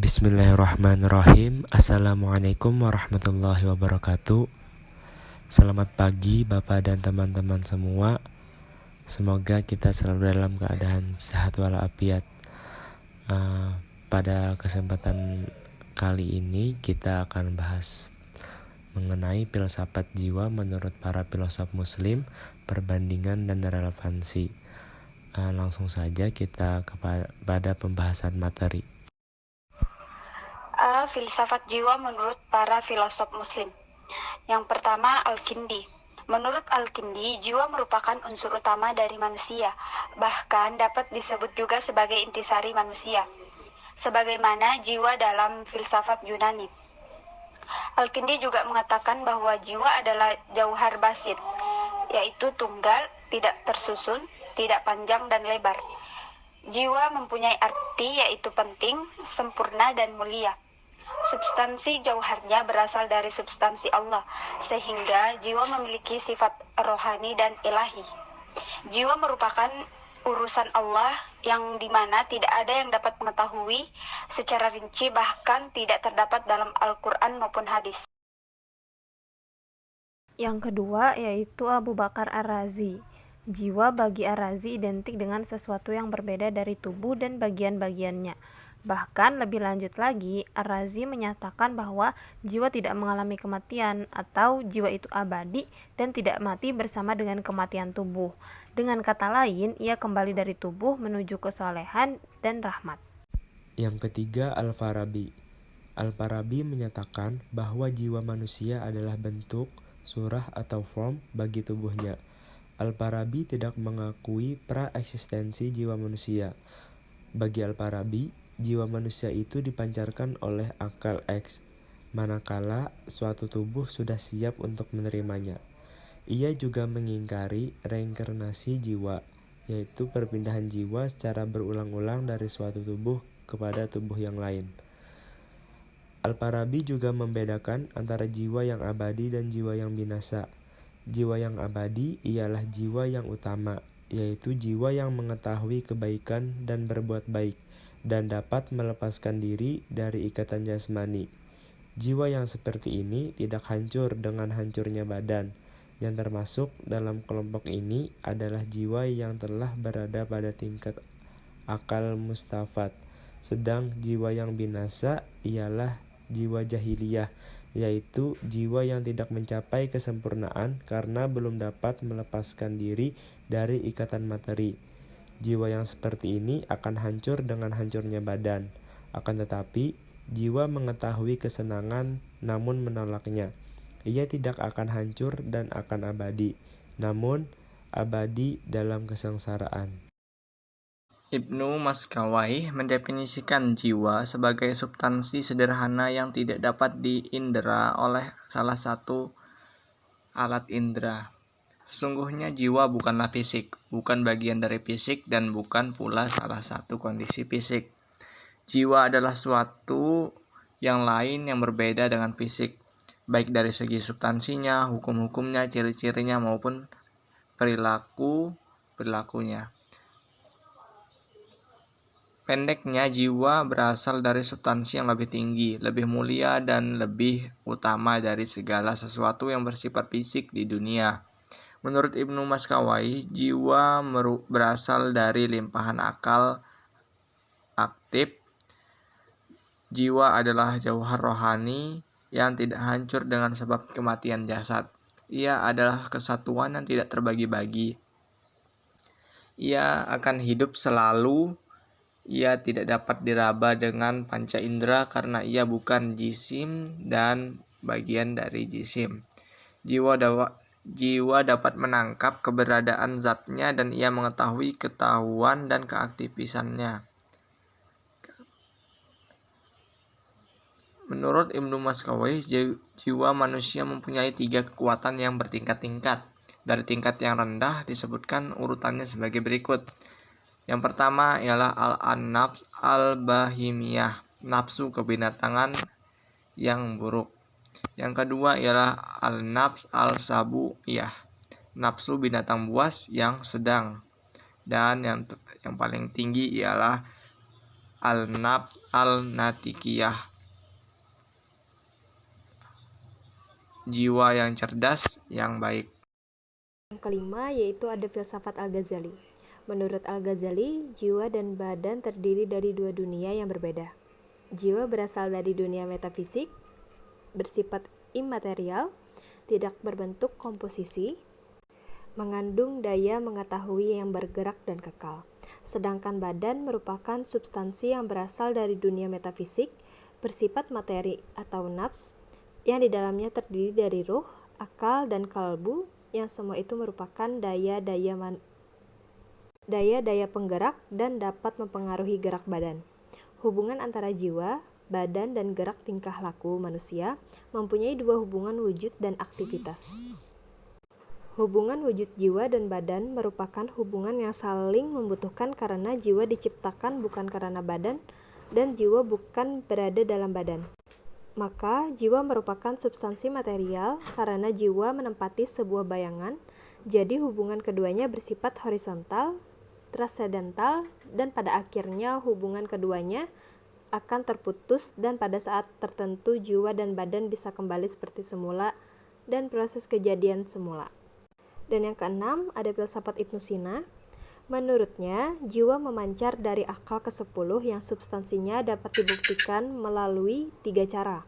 Bismillahirrahmanirrahim. Assalamualaikum warahmatullahi wabarakatuh. Selamat pagi Bapak dan teman-teman semua. Semoga kita selalu dalam keadaan sehat walafiat. Pada kesempatan kali ini kita akan bahas mengenai filsafat jiwa menurut para filosof muslim, perbandingan dan relevansi. Langsung saja kita kepada pembahasan materi. Filsafat jiwa menurut para filosof muslim. Yang pertama, Al-Kindi. Menurut Al-Kindi, jiwa merupakan unsur utama dari manusia, bahkan dapat disebut juga sebagai intisari manusia, sebagaimana jiwa dalam filsafat Yunani. Al-Kindi juga mengatakan bahwa jiwa adalah jauhar basit, yaitu tunggal, tidak tersusun, tidak panjang dan lebar. Jiwa mempunyai arti yaitu penting, sempurna dan mulia. Substansi jauharnya berasal dari substansi Allah, sehingga jiwa memiliki sifat rohani dan ilahi. Jiwa merupakan urusan Allah yang dimana tidak ada yang dapat mengetahui secara rinci, bahkan tidak terdapat dalam Al-Quran maupun hadis. Yang kedua yaitu Abu Bakar Ar-Razi. Jiwa bagi Ar-Razi identik dengan sesuatu yang berbeda dari tubuh dan bagian-bagiannya. Bahkan lebih lanjut lagi, Ar-Razi menyatakan bahwa jiwa tidak mengalami kematian atau jiwa itu abadi dan tidak mati bersama dengan kematian tubuh. Dengan kata lain, ia kembali dari tubuh menuju kesolehan dan rahmat. Yang ketiga, Al-Farabi. Al-Farabi menyatakan bahwa jiwa manusia adalah bentuk, surah atau form bagi tubuhnya. Al-Farabi tidak mengakui pra-eksistensi jiwa manusia. Bagi Al-Farabi, jiwa manusia itu dipancarkan oleh akal X, manakala suatu tubuh sudah siap untuk menerimanya. Ia juga mengingkari reinkarnasi jiwa, yaitu perpindahan jiwa secara berulang-ulang dari suatu tubuh kepada tubuh yang lain. Al-Farabi juga membedakan antara jiwa yang abadi dan jiwa yang binasa. Jiwa yang abadi ialah jiwa yang utama, yaitu jiwa yang mengetahui kebaikan dan berbuat baik, dan dapat melepaskan diri dari ikatan jasmani. Jiwa yang seperti ini tidak hancur dengan hancurnya badan. Yang termasuk dalam kelompok ini adalah jiwa yang telah berada pada tingkat akal mustafat. Sedang jiwa yang binasa ialah jiwa jahiliyah, yaitu jiwa yang tidak mencapai kesempurnaan karena belum dapat melepaskan diri dari ikatan materi. Jiwa yang seperti ini akan hancur dengan hancurnya badan. Akan tetapi, jiwa mengetahui kesenangan namun menolaknya. Ia tidak akan hancur dan akan abadi, namun abadi dalam kesengsaraan. Ibnu Maskawai mendefinisikan jiwa sebagai substansi sederhana yang tidak dapat diindera oleh salah satu alat indera. Sesungguhnya jiwa bukanlah fisik, bukan bagian dari fisik, dan bukan pula salah satu kondisi fisik. Jiwa adalah suatu yang lain yang berbeda dengan fisik, baik dari segi substansinya, hukum-hukumnya, ciri-cirinya, maupun perilakunya. Pendeknya, jiwa berasal dari substansi yang lebih tinggi, lebih mulia, dan lebih utama dari segala sesuatu yang bersifat fisik di dunia. Menurut Ibnu Maskawai, jiwa berasal dari limpahan akal aktif. Jiwa adalah jauhar rohani yang tidak hancur dengan sebab kematian jasad. Ia adalah kesatuan yang tidak terbagi-bagi. Ia akan hidup selalu. Ia tidak dapat diraba dengan panca indera karena ia bukan jisim dan bagian dari jisim. Jiwa dapat menangkap keberadaan zatnya dan ia mengetahui ketahuan dan keaktifisannya. Menurut Ibnu Maskawai, jiwa manusia mempunyai 3 kekuatan yang bertingkat-tingkat. Dari tingkat yang rendah disebutkan urutannya sebagai berikut. Yang pertama ialah al-nafs al-bahimiyah, nafsu kebinatangan yang buruk. Yang kedua ialah al-nafs al-sabuyah, nafsu binatang buas yang sedang. Dan yang paling tinggi ialah al-natikiyah, jiwa yang cerdas, yang baik. Yang kelima yaitu ada filsafat Al-Ghazali. Menurut Al-Ghazali, jiwa dan badan terdiri dari dua dunia yang berbeda. Jiwa berasal dari dunia metafisik, bersifat imaterial, tidak berbentuk komposisi, mengandung daya mengetahui yang bergerak dan kekal. Sedangkan badan merupakan substansi yang berasal dari dunia metafisik, bersifat materi atau nafs, yang di dalamnya terdiri dari ruh, akal, dan kalbu, yang semua itu merupakan daya-daya penggerak dan dapat mempengaruhi gerak badan. Hubungan antara jiwa, badan, dan gerak tingkah laku manusia mempunyai dua hubungan wujud dan aktivitas. Hubungan wujud jiwa dan badan merupakan hubungan yang saling membutuhkan karena jiwa diciptakan bukan karena badan dan jiwa bukan berada dalam badan. Maka jiwa merupakan substansi material karena jiwa menempati sebuah bayangan, jadi hubungan keduanya bersifat horizontal, transendental, dan pada akhirnya hubungan keduanya akan terputus dan pada saat tertentu jiwa dan badan bisa kembali seperti semula dan proses kejadian semula. Dan yang keenam ada filsafat Ibnu Sina. Menurutnya, jiwa memancar dari akal ke-10 yang substansinya dapat dibuktikan melalui 3 cara.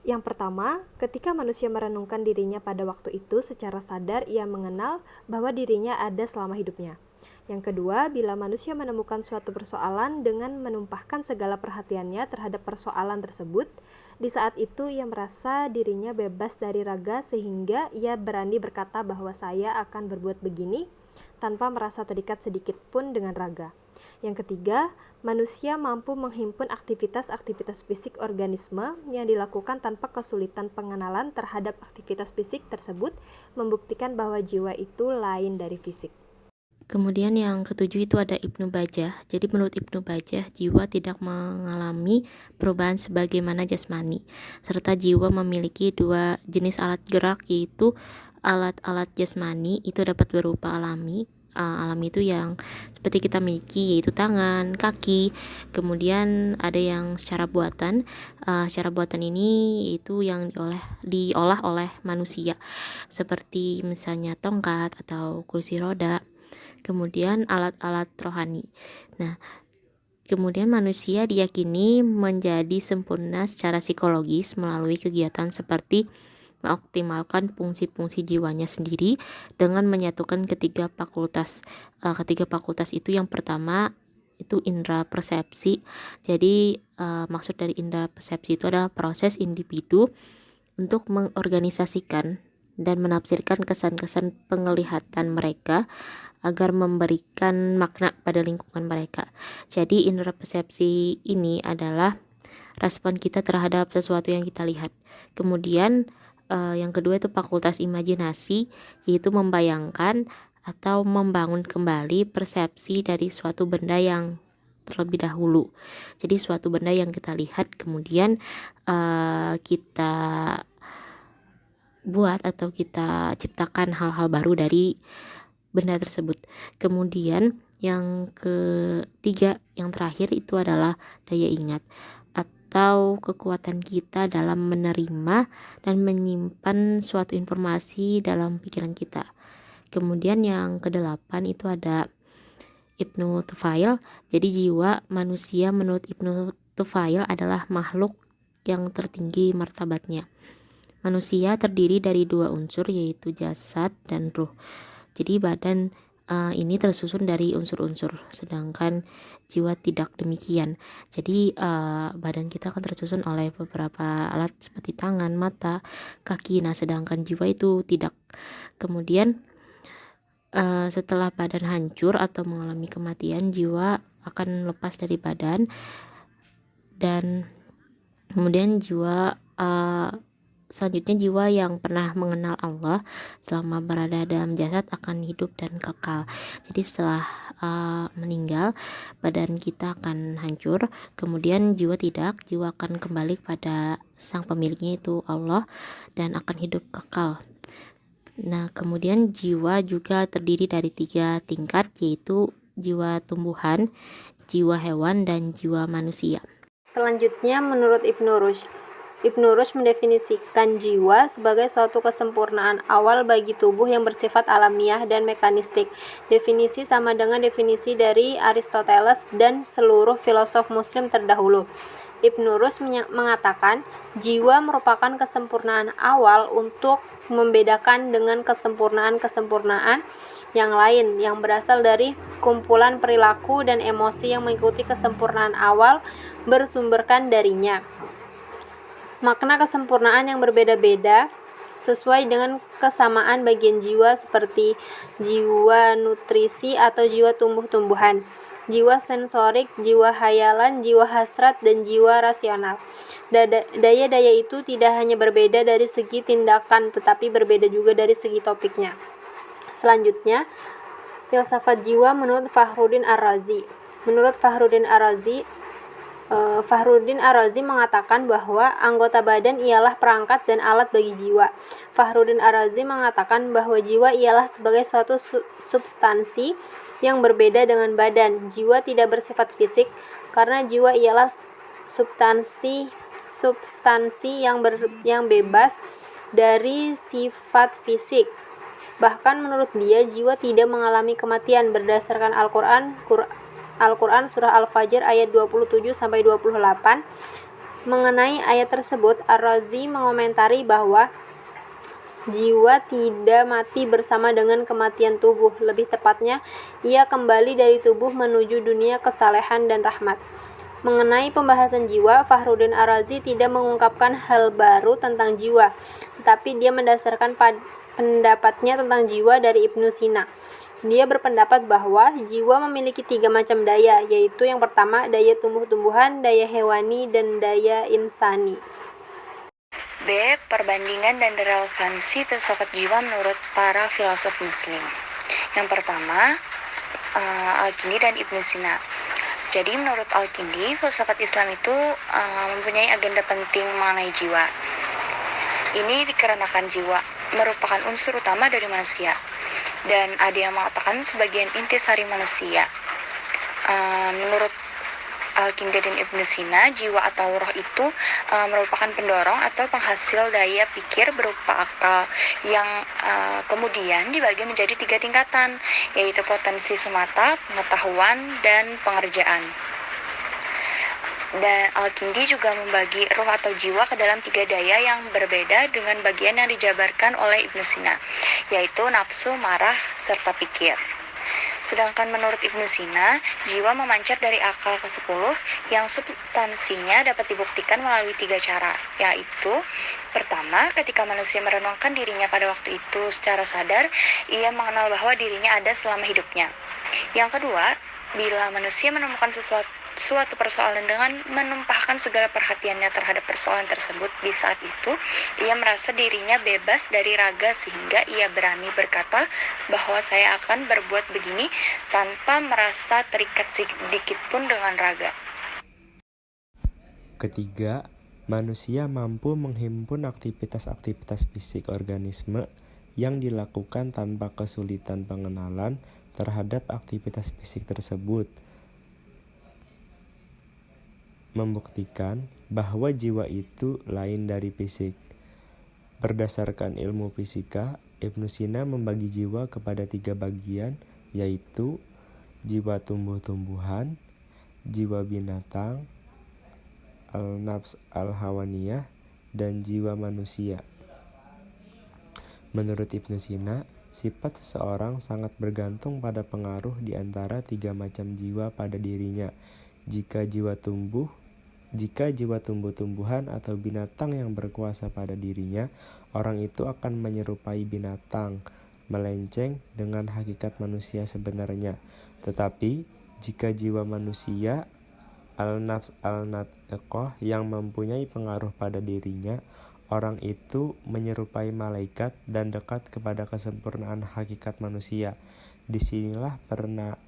Yang pertama, ketika manusia merenungkan dirinya pada waktu itu secara sadar ia mengenal bahwa dirinya ada selama hidupnya. Yang kedua, bila manusia menemukan suatu persoalan dengan menumpahkan segala perhatiannya terhadap persoalan tersebut, di saat itu ia merasa dirinya bebas dari raga sehingga ia berani berkata bahwa saya akan berbuat begini tanpa merasa terikat sedikit pun dengan raga. Yang ketiga, manusia mampu menghimpun aktivitas-aktivitas fisik organisme yang dilakukan tanpa kesulitan pengenalan terhadap aktivitas fisik tersebut, membuktikan bahwa jiwa itu lain dari fisik. Kemudian yang ketujuh itu ada Ibnu Bajjah. Jadi menurut Ibnu Bajjah, jiwa tidak mengalami perubahan sebagaimana jasmani, serta jiwa memiliki dua jenis alat gerak, yaitu alat-alat jasmani itu dapat berupa alami. Alami itu yang seperti kita miliki, yaitu tangan, kaki. Kemudian ada yang secara buatan. Secara buatan ini itu yang diolah oleh manusia, seperti misalnya tongkat atau kursi roda. Kemudian alat-alat rohani. Nah, kemudian manusia diyakini menjadi sempurna secara psikologis melalui kegiatan seperti mengoptimalkan fungsi-fungsi jiwanya sendiri dengan menyatukan ketiga fakultas. Ketiga fakultas itu yang pertama itu indera persepsi. Jadi maksud dari indera persepsi itu adalah proses individu untuk mengorganisasikan dan menafsirkan kesan-kesan penglihatan mereka agar memberikan makna pada lingkungan mereka. Jadi indera persepsi ini adalah respon kita terhadap sesuatu yang kita lihat. Kemudian yang kedua itu fakultas imajinasi, yaitu membayangkan atau membangun kembali persepsi dari suatu benda yang terlebih dahulu. Jadi suatu benda yang kita lihat kemudian kita buat atau kita ciptakan hal-hal baru dari benda tersebut. Kemudian yang ketiga, yang terakhir itu adalah daya ingat atau kekuatan kita dalam menerima dan menyimpan suatu informasi dalam pikiran kita. Kemudian yang kedelapan itu ada Ibnu Tufail. Jadi jiwa manusia menurut Ibnu Tufail adalah makhluk yang tertinggi martabatnya. Manusia terdiri dari dua unsur, yaitu jasad dan ruh. Jadi badan ini tersusun dari unsur-unsur, sedangkan jiwa tidak demikian. Jadi badan kita akan tersusun oleh beberapa alat seperti tangan, mata, kaki. Nah, sedangkan jiwa itu tidak. Kemudian setelah badan hancur atau mengalami kematian, jiwa akan lepas dari badan, dan kemudian jiwa selanjutnya jiwa yang pernah mengenal Allah selama berada dalam jasad akan hidup dan kekal. Jadi setelah meninggal, badan kita akan hancur, kemudian jiwa tidak, jiwa akan kembali kepada sang pemiliknya, itu Allah, dan akan hidup kekal. Nah, kemudian jiwa juga terdiri dari 3 tingkat, yaitu jiwa tumbuhan, jiwa hewan dan jiwa manusia. Selanjutnya, menurut Ibnu Rushd mendefinisikan jiwa sebagai suatu kesempurnaan awal bagi tubuh yang bersifat alamiah dan mekanistik. Definisi sama dengan definisi dari Aristoteles dan seluruh filosof muslim terdahulu. Ibnu Rushd mengatakan, jiwa merupakan kesempurnaan awal untuk membedakan dengan kesempurnaan-kesempurnaan yang lain yang berasal dari kumpulan perilaku dan emosi yang mengikuti kesempurnaan awal bersumberkan darinya. Makna kesempurnaan yang berbeda-beda sesuai dengan kesamaan bagian jiwa seperti jiwa nutrisi atau jiwa tumbuh-tumbuhan, jiwa sensorik, jiwa hayalan, jiwa hasrat, dan jiwa rasional. Daya-daya itu tidak hanya berbeda dari segi tindakan, tetapi berbeda juga dari segi topiknya. Selanjutnya, filsafat jiwa menurut Fakhruddin Ar-Razi. Menurut Fakhruddin Ar-Razi mengatakan bahwa anggota badan ialah perangkat dan alat bagi jiwa. Fakhruddin Ar-Razi mengatakan bahwa jiwa ialah sebagai suatu substansi yang berbeda dengan badan. Jiwa tidak bersifat fisik karena jiwa ialah substansi yang bebas dari sifat fisik. Bahkan menurut dia, jiwa tidak mengalami kematian berdasarkan Al-Quran Surah Al-Fajr ayat 27-28. Mengenai ayat tersebut, Ar-Razi mengomentari bahwa jiwa tidak mati bersama dengan kematian tubuh. Lebih tepatnya, ia kembali dari tubuh menuju dunia kesalehan dan rahmat. Mengenai pembahasan jiwa, Fakhruddin Ar-Razi tidak mengungkapkan hal baru tentang jiwa, tetapi dia mendasarkan pendapatnya tentang jiwa dari Ibnu Sina. Dia berpendapat bahwa jiwa memiliki 3 macam daya, yaitu yang pertama daya tumbuh-tumbuhan, daya hewani, dan daya insani. B. Perbandingan dan relevansi filsafat jiwa menurut para filosof muslim. Yang pertama, Al-Kindi dan Ibnu Sina. Jadi menurut Al-Kindi, filsafat Islam itu mempunyai agenda penting mengenai jiwa. Ini dikarenakan jiwa merupakan unsur utama dari manusia. Dan ada yang mengatakan sebagian intisari manusia. Menurut Al-Kindi dan Ibnu Sina, jiwa atau roh itu merupakan pendorong atau penghasil daya pikir berupa akal yang kemudian dibagi menjadi 3 tingkatan, yaitu potensi semata, pengetahuan, dan pengerjaan. Dan Al-Kindi juga membagi roh atau jiwa ke dalam 3 daya yang berbeda dengan bagian yang dijabarkan oleh Ibnu Sina, yaitu nafsu, marah, serta pikir. Sedangkan menurut Ibnu Sina, jiwa memancar dari akal ke-10 yang substansinya dapat dibuktikan melalui 3 cara, yaitu pertama, ketika manusia merenungkan dirinya pada waktu itu secara sadar, ia mengenal bahwa dirinya ada selama hidupnya. Yang kedua, bila manusia menemukan suatu persoalan dengan menumpahkan segala perhatiannya terhadap persoalan tersebut, di saat itu ia merasa dirinya bebas dari raga sehingga ia berani berkata bahwa saya akan berbuat begini tanpa merasa terikat sedikit pun dengan raga. Ketiga, manusia mampu menghimpun aktivitas-aktivitas fisik organisme yang dilakukan tanpa kesulitan pengenalan terhadap aktivitas fisik tersebut, membuktikan bahwa jiwa itu lain dari fisik. Berdasarkan ilmu fisika, Ibnu Sina membagi jiwa kepada 3 bagian, yaitu jiwa tumbuh-tumbuhan, jiwa binatang, al-nafs al-hawaniyah, dan jiwa manusia. Menurut Ibnu Sina, sifat seseorang sangat bergantung pada pengaruh di antara 3 macam jiwa pada dirinya. Jika jiwa tumbuh-tumbuhan atau binatang yang berkuasa pada dirinya, orang itu akan menyerupai binatang, melenceng dengan hakikat manusia sebenarnya. Tetapi, jika jiwa manusia, al-nafs al-natqah, yang mempunyai pengaruh pada dirinya, orang itu menyerupai malaikat dan dekat kepada kesempurnaan hakikat manusia. Disinilah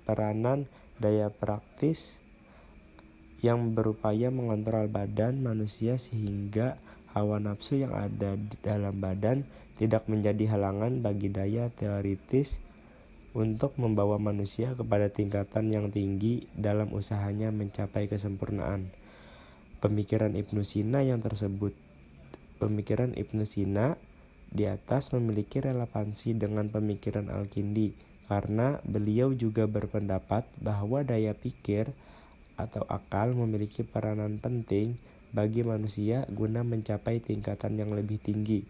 peranan daya praktis yang berupaya mengontrol badan manusia sehingga hawa nafsu yang ada di dalam badan tidak menjadi halangan bagi daya teoritis untuk membawa manusia kepada tingkatan yang tinggi dalam usahanya mencapai kesempurnaan. Pemikiran Ibnu Sina di atas memiliki relevansi dengan pemikiran Al-Kindi karena beliau juga berpendapat bahwa daya pikir atau akal memiliki peranan penting bagi manusia guna mencapai tingkatan yang lebih tinggi.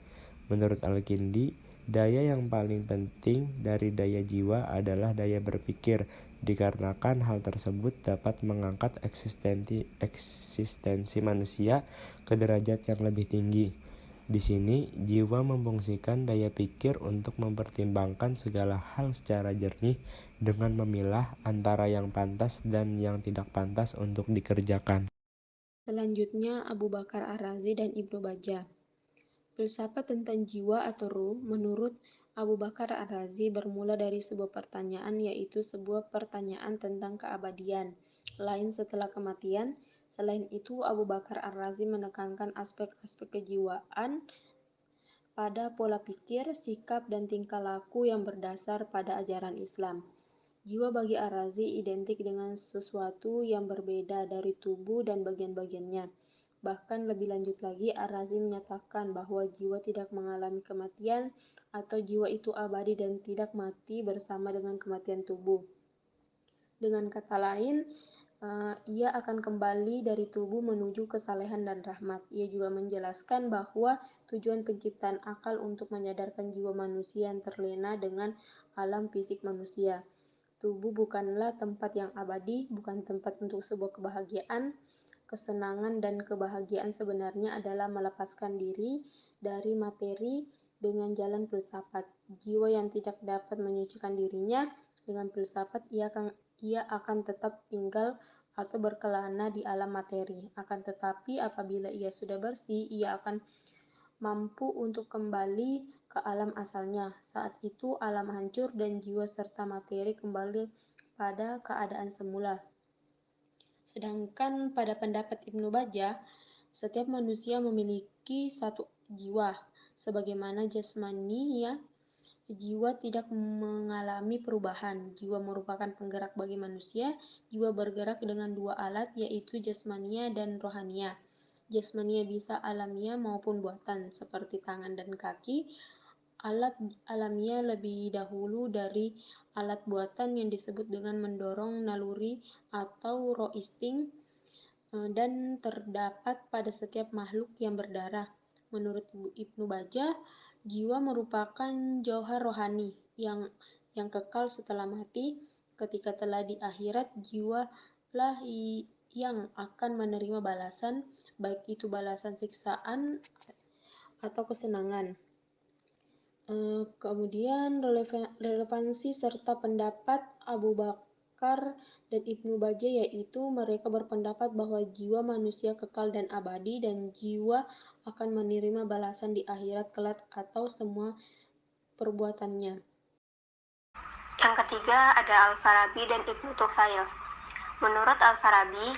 Menurut Al-Kindi, daya yang paling penting dari daya jiwa adalah daya berpikir, dikarenakan hal tersebut dapat mengangkat eksistensi manusia ke derajat yang lebih tinggi. Di sini, jiwa memfungsikan daya pikir untuk mempertimbangkan segala hal secara jernih dengan memilah antara yang pantas dan yang tidak pantas untuk dikerjakan. Selanjutnya, Abu Bakar Ar-Razi dan Ibnu Bajjah. Filsafat tentang jiwa atau ruh menurut Abu Bakar Ar-Razi bermula dari sebuah pertanyaan, yaitu sebuah pertanyaan tentang keabadian lain setelah kematian. Selain itu, Abu Bakar Ar-Razi menekankan aspek-aspek kejiwaan pada pola pikir, sikap, dan tingkah laku yang berdasar pada ajaran Islam. Jiwa bagi Ar-Razi identik dengan sesuatu yang berbeda dari tubuh dan bagian-bagiannya. Bahkan lebih lanjut lagi, Ar-Razi menyatakan bahwa jiwa tidak mengalami kematian atau jiwa itu abadi dan tidak mati bersama dengan kematian tubuh. Dengan kata lain, ia akan kembali dari tubuh menuju kesalehan dan rahmat. Ia juga menjelaskan bahwa tujuan penciptaan akal untuk menyadarkan jiwa manusia yang terlena dengan alam fisik manusia. Tubuh bukanlah tempat yang abadi, bukan tempat untuk sebuah kebahagiaan. Kesenangan dan kebahagiaan sebenarnya adalah melepaskan diri dari materi dengan jalan filsafat. Jiwa yang tidak dapat menyucikan dirinya dengan filsafat, ia akan tetap tinggal atau berkelana di alam materi. Akan tetapi apabila ia sudah bersih, ia akan mampu untuk kembali ke alam asalnya. Saat itu alam hancur dan jiwa serta materi kembali pada keadaan semula. Sedangkan pada pendapat Ibnu Bajjah, setiap manusia memiliki satu jiwa. Sebagaimana jasmani, jiwa tidak mengalami perubahan. Jiwa merupakan penggerak bagi manusia. Jiwa bergerak dengan dua alat, yaitu jasmania dan rohania. Jasmania bisa alamiah maupun buatan, seperti tangan dan kaki. Alat alamiah lebih dahulu dari alat buatan yang disebut dengan mendorong naluri atau raw instinct, dan terdapat pada setiap makhluk yang berdarah. Menurut Ibnu Bajjah, jiwa merupakan jauhar rohani yang kekal setelah mati. Ketika telah di akhirat, jiwalah yang akan menerima balasan, baik itu balasan siksaan atau kesenangan. Kemudian relevansi serta pendapat Abu Bakar dan Ibnu Bajjah, yaitu mereka berpendapat bahwa jiwa manusia kekal dan abadi, dan jiwa akan menerima balasan di akhirat kelak atau semua perbuatannya. Yang ketiga ada Al-Farabi dan Ibnu Tufail. Menurut Al-Farabi,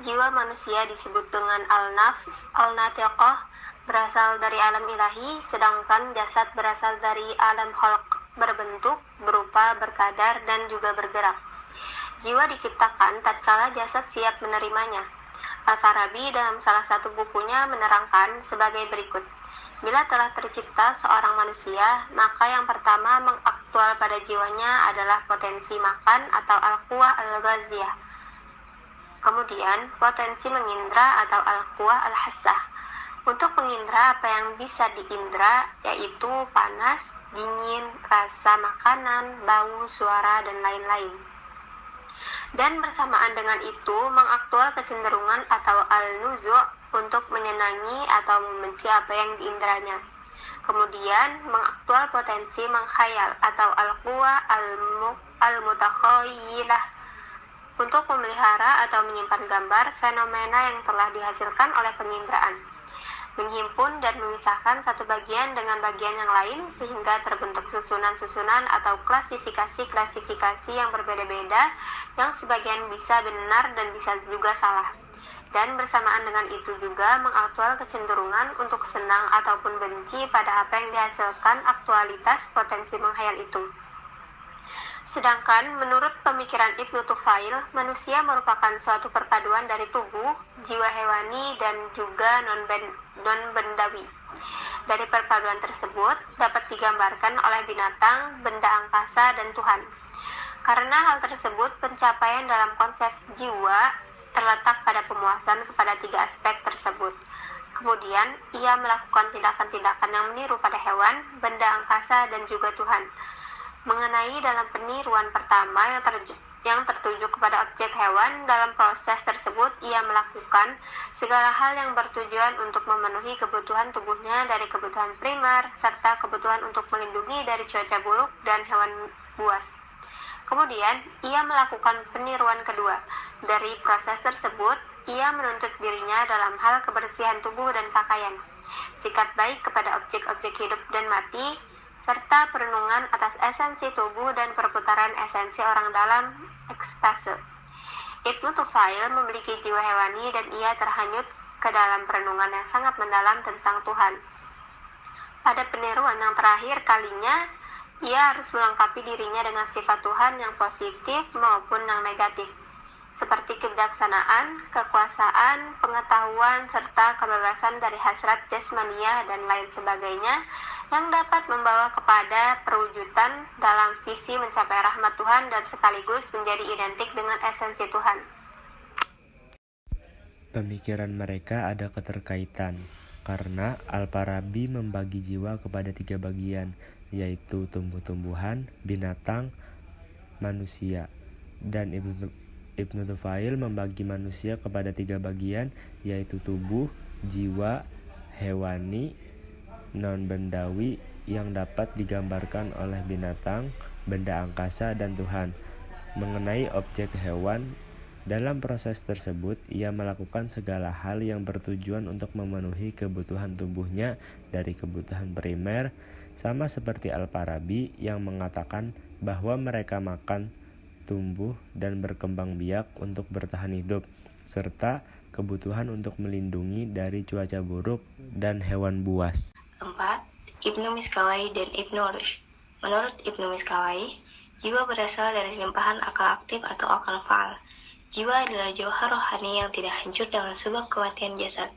jiwa manusia disebut dengan al-nafs, al-natiqah, berasal dari alam ilahi, sedangkan jasad berasal dari alam khalq, berbentuk, berupa, berkadar, dan juga bergerak. Jiwa diciptakan tatkala jasad siap menerimanya. Al-Farabi dalam salah satu bukunya menerangkan sebagai berikut. Bila telah tercipta seorang manusia, maka yang pertama mengaktual pada jiwanya adalah potensi makan atau al-quwah al-ghaziyah. Kemudian potensi mengindra atau al-quwah al-hassah. Untuk mengindra apa yang bisa diindra, yaitu panas, dingin, rasa makanan, bau, suara, dan lain-lain. Dan bersamaan dengan itu mengaktual kecenderungan atau al-nuzu' untuk menyenangi atau membenci apa yang diindranya. Kemudian mengaktual potensi menghayal atau al-quwa al-mutakhayilah untuk memelihara atau menyimpan gambar fenomena yang telah dihasilkan oleh penginderaan, menghimpun dan memisahkan satu bagian dengan bagian yang lain sehingga terbentuk susunan-susunan atau klasifikasi-klasifikasi yang berbeda-beda, yang sebagian bisa benar dan bisa juga salah. Dan bersamaan dengan itu juga mengaktual kecenderungan untuk senang ataupun benci pada apa yang dihasilkan aktualitas potensi menghayal itu. Sedangkan menurut pemikiran Ibnu Tufail, manusia merupakan suatu perpaduan dari tubuh, jiwa hewani, dan juga non-bendawi. Dari perpaduan tersebut dapat digambarkan oleh binatang, benda angkasa, dan Tuhan. Karena hal tersebut, pencapaian dalam konsep jiwa terletak pada pemuasan kepada tiga aspek tersebut. Kemudian, ia melakukan tindakan-tindakan yang meniru pada hewan, benda angkasa, dan juga Tuhan. Mengenai dalam peniruan pertama yang tertuju kepada objek hewan, dalam proses tersebut ia melakukan segala hal yang bertujuan untuk memenuhi kebutuhan tubuhnya dari kebutuhan primer, serta kebutuhan untuk melindungi dari cuaca buruk dan hewan buas. Kemudian, ia melakukan peniruan kedua. Dari proses tersebut, ia menuntut dirinya dalam hal kebersihan tubuh dan pakaian, sikap baik kepada objek-objek hidup dan mati, serta perenungan atas esensi tubuh dan perputaran esensi orang dalam ekstase. Ibnu Tufail memiliki jiwa hewani dan ia terhanyut ke dalam perenungan yang sangat mendalam tentang Tuhan. Pada peniruan yang terakhir kalinya, ia harus melengkapi dirinya dengan sifat Tuhan yang positif maupun yang negatif, seperti kebijaksanaan, kekuasaan, pengetahuan, serta kebebasan dari hasrat jasmania dan lain sebagainya yang dapat membawa kepada perwujudan dalam visi mencapai rahmat Tuhan dan sekaligus menjadi identik dengan esensi Tuhan. Pemikiran mereka ada keterkaitan, karena Al-Farabi membagi jiwa kepada tiga bagian, yaitu tumbuh-tumbuhan, binatang, manusia. Dan Ibnu Tufail membagi manusia kepada tiga bagian, yaitu tubuh, jiwa, hewani, non-bendawi yang dapat digambarkan oleh binatang, benda angkasa, dan Tuhan. Mengenai objek hewan, dalam proses tersebut ia melakukan segala hal yang bertujuan untuk memenuhi kebutuhan tubuhnya dari kebutuhan primer, sama seperti Al-Farabi yang mengatakan bahwa mereka makan, tumbuh, dan berkembang biak untuk bertahan hidup, serta kebutuhan untuk melindungi dari cuaca buruk dan hewan buas. 4. Ibnu Miskawai dan Ibnu Rushd. Menurut Ibnu Miskawai, jiwa berasal dari limpahan akal aktif atau akal faal. Jiwa adalah jauhar rohani yang tidak hancur dengan sebab kematian jasad.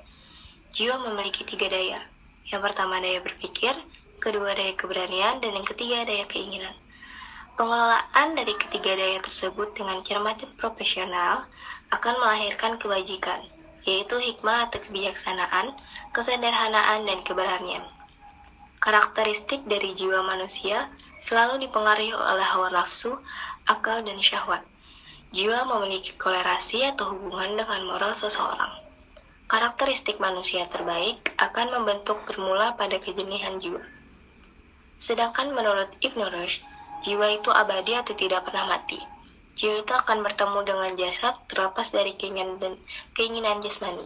Jiwa memiliki 3 daya. Yang pertama daya berpikir, kedua daya keberanian, dan yang ketiga daya keinginan. Pengelolaan dari ketiga daya tersebut dengan cermat dan profesional akan melahirkan kebajikan, yaitu hikmah atau kebijaksanaan, kesederhanaan, dan keberanian. Karakteristik dari jiwa manusia selalu dipengaruhi oleh hawa nafsu, akal, dan syahwat. Jiwa memiliki kolerasi atau hubungan dengan moral seseorang. Karakteristik manusia terbaik akan membentuk bermula pada kejenihan jiwa. Sedangkan menurut Ibnu Rushd, jiwa itu abadi atau tidak pernah mati. Jiwa itu akan bertemu dengan jasad terlepas dari keinginan jasmani.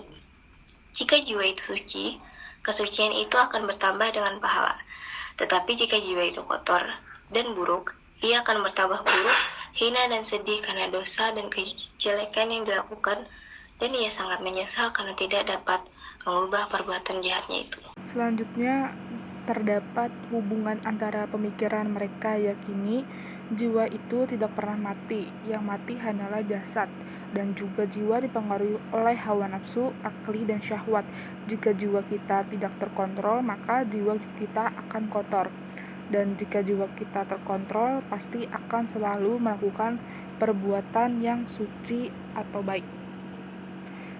Jika jiwa itu suci, kesucian itu akan bertambah dengan pahala. Tetapi jika jiwa itu kotor dan buruk, ia akan bertambah buruk, hina dan sedih karena dosa dan kejelekan yang dilakukan, dan ia sangat menyesal karena tidak dapat mengubah perbuatan jahatnya itu. Selanjutnya, terdapat hubungan antara pemikiran mereka yakini jiwa itu tidak pernah mati, yang mati hanyalah jasad, dan juga jiwa dipengaruhi oleh hawa nafsu, akli, dan syahwat. Jika jiwa kita tidak terkontrol, maka jiwa kita akan kotor. Dan jika jiwa kita terkontrol, pasti akan selalu melakukan perbuatan yang suci atau baik.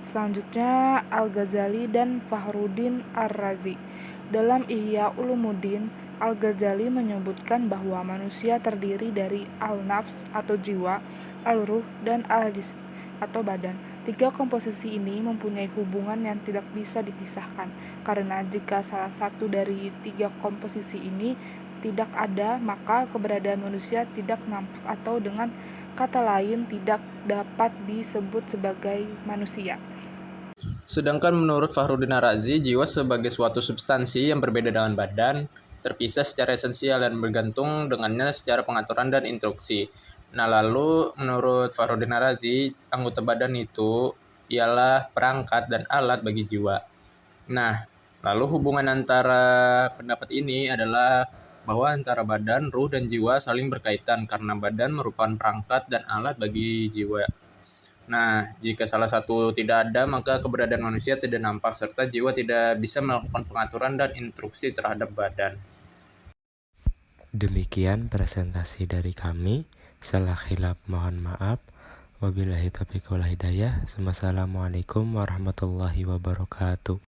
Selanjutnya, Al-Ghazali dan Fakhruddin Ar-Razi. Dalam Ihya Ulumuddin, Al-Ghazali menyebutkan bahwa manusia terdiri dari al-nafs atau jiwa, al-ruh, dan al-jism atau badan. 3 komposisi ini mempunyai hubungan yang tidak bisa dipisahkan, karena jika salah satu dari 3 komposisi ini tidak ada, maka keberadaan manusia tidak nampak atau dengan kata lain tidak dapat disebut sebagai manusia. Sedangkan menurut Fakhruddin Ar-Razi, jiwa sebagai suatu substansi yang berbeda dengan badan, terpisah secara esensial dan bergantung dengannya secara pengaturan dan instruksi. Nah, lalu menurut Fakhruddin Ar-Razi, anggota badan itu ialah perangkat dan alat bagi jiwa. Nah, lalu hubungan antara pendapat ini adalah bahwa antara badan, ruh, dan jiwa saling berkaitan karena badan merupakan perangkat dan alat bagi jiwa. Nah, jika salah satu tidak ada, maka keberadaan manusia tidak nampak, serta jiwa tidak bisa melakukan pengaturan dan instruksi terhadap badan. Demikian presentasi dari kami. Salah khilaf mohon maaf. Wabillahi taufiq wal hidayah. Wassalamualaikum warahmatullahi wabarakatuh.